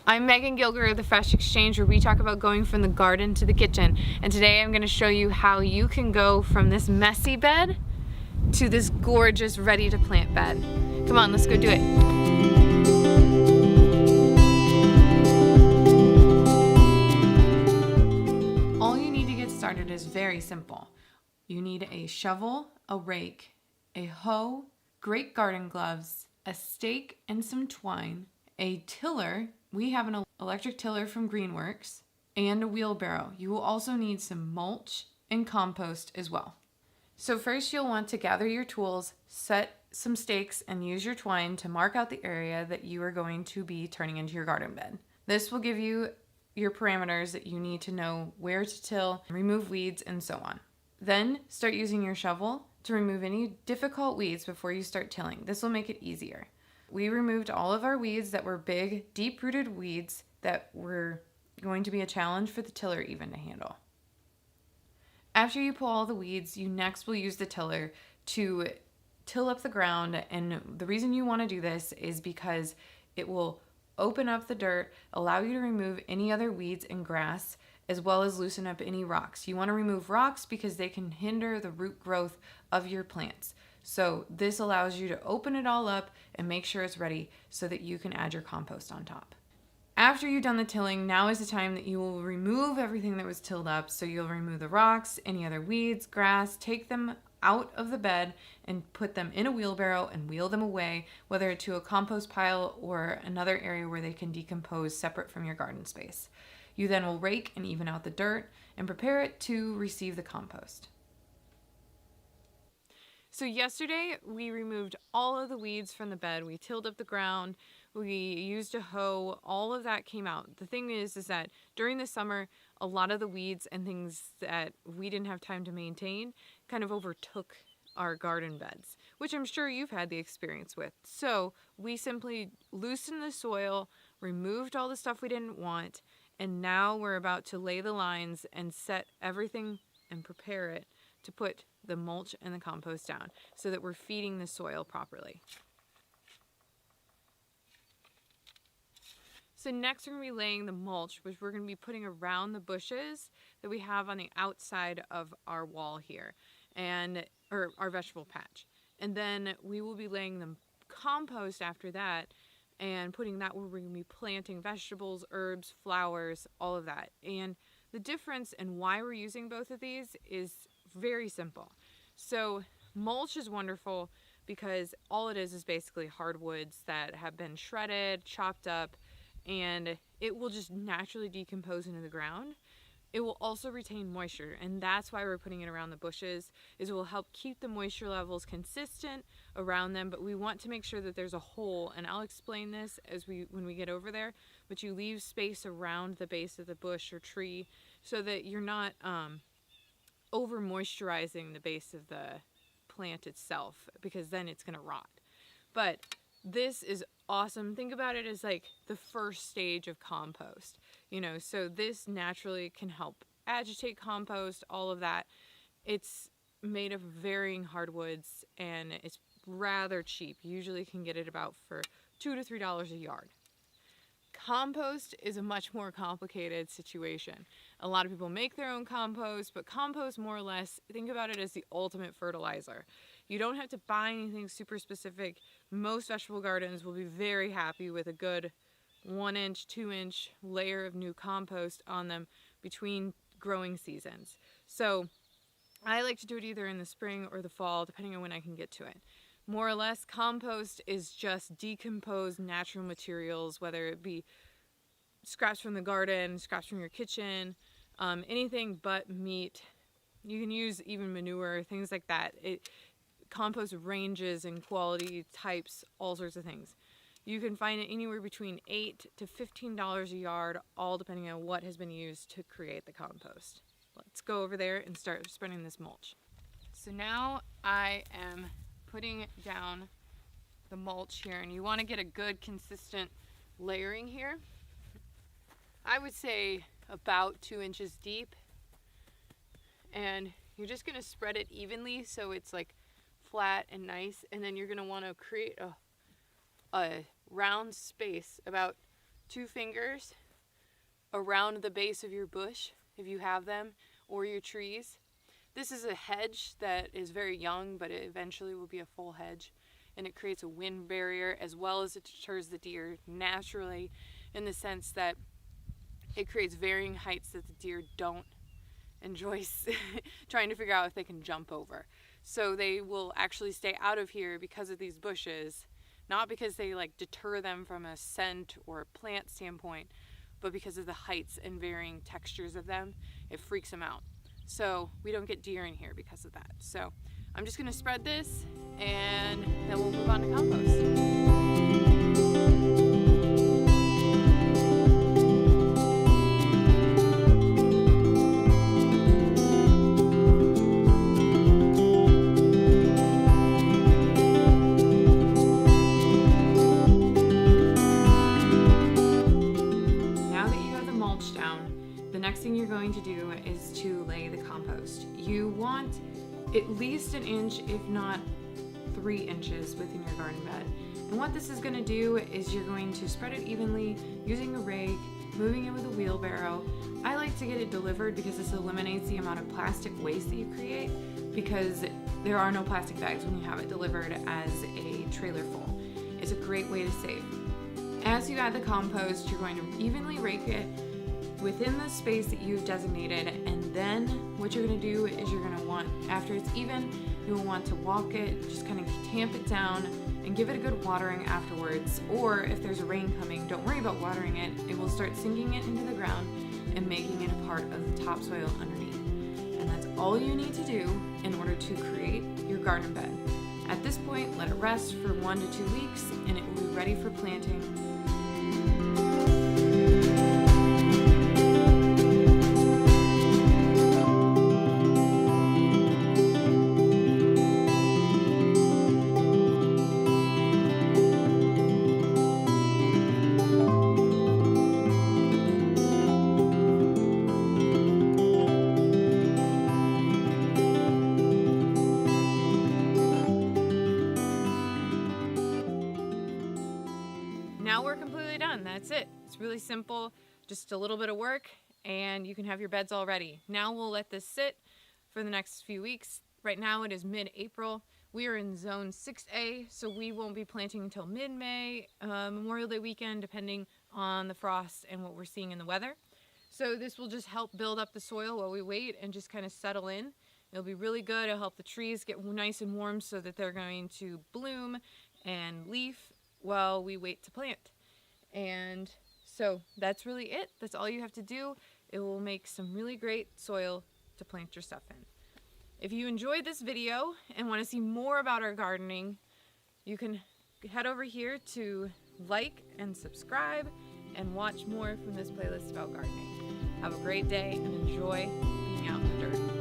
I'm Megan Gilger of the Fresh Exchange, where we talk about going from the garden to the kitchen. And today I'm going to show you how you can go from this messy bed to this gorgeous ready to plant bed. Come on, let's go do it. All you need to get started is very simple. You need a shovel, a rake, a hoe, great garden gloves, a stake and some twine, a tiller. We have an electric tiller from Greenworks, and a wheelbarrow. You will also need some mulch and compost as well. So first you'll want to gather your tools, set some stakes, and use your twine to mark out the area that you are going to be turning into your garden bed. This will give you your parameters that you need to know where to till, remove weeds, and so on. Then start using your shovel to remove any difficult weeds before you start tilling. This will make it easier. We removed all of our weeds that were big, deep-rooted weeds that were going to be a challenge for the tiller even to handle. After you pull all the weeds, you next will use the tiller to till up the ground, and the reason you want to do this is because it will open up the dirt, allow you to remove any other weeds and grass, as well as loosen up any rocks. You want to remove rocks because they can hinder the root growth of your plants. So this allows you to open it all up and make sure it's ready so that you can add your compost on top. After you've done the tilling, now is the time that you will remove everything that was tilled up. So you'll remove the rocks, any other weeds, grass, take them out of the bed and put them in a wheelbarrow and wheel them away, whether to a compost pile or another area where they can decompose separate from your garden space. You then will rake and even out the dirt and prepare it to receive the compost. So yesterday we removed all of the weeds from the bed. We tilled up the ground. We used a hoe. All of that came out. The thing is that during the summer, a lot of the weeds and things that we didn't have time to maintain kind of overtook our garden beds, which I'm sure you've had the experience with. So we simply loosened the soil, removed all the stuff we didn't want, and now we're about to lay the lines and set everything and prepare it to put the mulch and the compost down so that we're feeding the soil properly. So next we're going to be laying the mulch, which we're going to be putting around the bushes that we have on the outside of our wall here, or our vegetable patch. And then we will be laying the compost after that and putting that where we're going to be planting vegetables, herbs, flowers, all of that. And the difference and why we're using both of these is very simple. So mulch is wonderful because all it is basically hardwoods that have been shredded, chopped up, and it will just naturally decompose into the ground. It will also retain moisture, and that's why we're putting it around the bushes, is it will help keep the moisture levels consistent around them, but we want to make sure that there's a hole, and I'll explain this when we get over there, but you leave space around the base of the bush or tree so that you're not over moisturizing the base of the plant itself, because then it's going to rot. But this is awesome. Think about it as like the first stage of compost, so this naturally can help agitate compost, all of that. It's made of varying hardwoods and it's rather cheap. You usually can get it about for $2 to $3 a yard. Compost is a much more complicated situation. A lot of people make their own compost, but compost, more or less, think about it as the ultimate fertilizer. You don't have to buy anything super specific. Most vegetable gardens will be very happy with a good 1-inch, 2-inch layer of new compost on them between growing seasons. So I like to do it either in the spring or the fall, depending on when I can get to it. More or less, compost is just decomposed natural materials, whether it be scraps from the garden, scraps from your kitchen, anything but meat. You can use even manure, things like that. Compost ranges in quality, types, all sorts of things. You can find it anywhere between $8 to $15 a yard, all depending on what has been used to create the compost. Let's go over there and start spreading this mulch. So now I am putting down the mulch here, and you want to get a good consistent layering here. I would say about 2 inches deep, and you're just going to spread it evenly so it's like flat and nice, and then you're going to want to create a round space about 2 fingers around the base of your bush, if you have them, or your trees. This is a hedge that is very young, but it eventually will be a full hedge, and it creates a wind barrier as well as it deters the deer naturally, in the sense that it creates varying heights that the deer don't enjoy trying to figure out if they can jump over. So they will actually stay out of here because of these bushes, not because they like deter them from a scent or a plant standpoint, but because of the heights and varying textures of them. It freaks them out. So we don't get deer in here because of that. So I'm just going to spread this, and then we'll move on to compost. The next thing you're going to do is to lay the compost. You want at least 1 inch, if not 3 inches within your garden bed. And what this is going to do is you're going to spread it evenly using a rake, moving it with a wheelbarrow. I like to get it delivered because this eliminates the amount of plastic waste that you create, because there are no plastic bags when you have it delivered as a trailer full. It's a great way to save. As you add the compost, you're going to evenly rake it within the space that you've designated, and then what you're going to do is you're going to want, after it's even, you'll want to walk it, just kind of tamp it down and give it a good watering afterwards. Or if there's rain coming, don't worry about watering it. It will start sinking it into the ground and making it a part of the topsoil underneath. And that's all you need to do in order to create your garden bed. At this point, let it rest for 1 to 2 weeks, and it will be ready for planting. Now we're completely done. That's it. It's really simple, just a little bit of work, and you can have your beds all ready. Now we'll let this sit for the next few weeks. Right now it is mid-April. We are in zone 6A, so we won't be planting until mid-May, Memorial Day weekend, depending on the frost and what we're seeing in the weather. So this will just help build up the soil while we wait and just kind of settle in. It'll be really good. It'll help the trees get nice and warm so that they're going to bloom and leaf while we wait to plant. And so that's really it. That's all you have to do. It will make some really great soil to plant your stuff in. If you enjoyed this video and want to see more about our gardening, you can head over here to like and subscribe and watch more from this playlist about gardening. Have a great day and enjoy being out in the dirt.